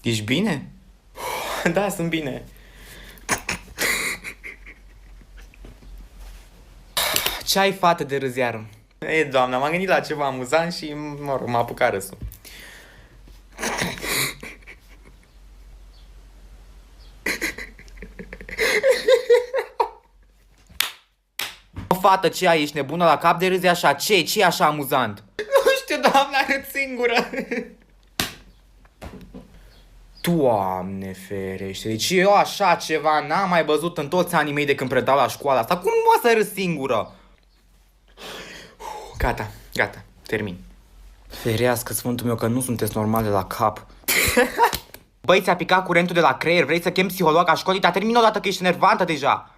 Ești bine? Da, sunt bine. Ce ai, fată de râs iară? Ei, doamna, m-am gândit la ceva amuzant și, mă rog, m-a apucat râsul. O fată, ce ai? Ești nebună la cap de râzi așa? Ce e așa amuzant? Nu știu, doamna, râd singură. Doamne ferește, deci eu așa ceva n-am mai văzut în toți anii mei de când predau la școala asta. Cum o să râd singură? Gata, termin. Ferească sfântul meu că nu sunteți normale la cap. Băi, ți-a picat curentul de la creier? Vrei să chem psiholog a școlii? Dar termin odată că ești enervantă deja.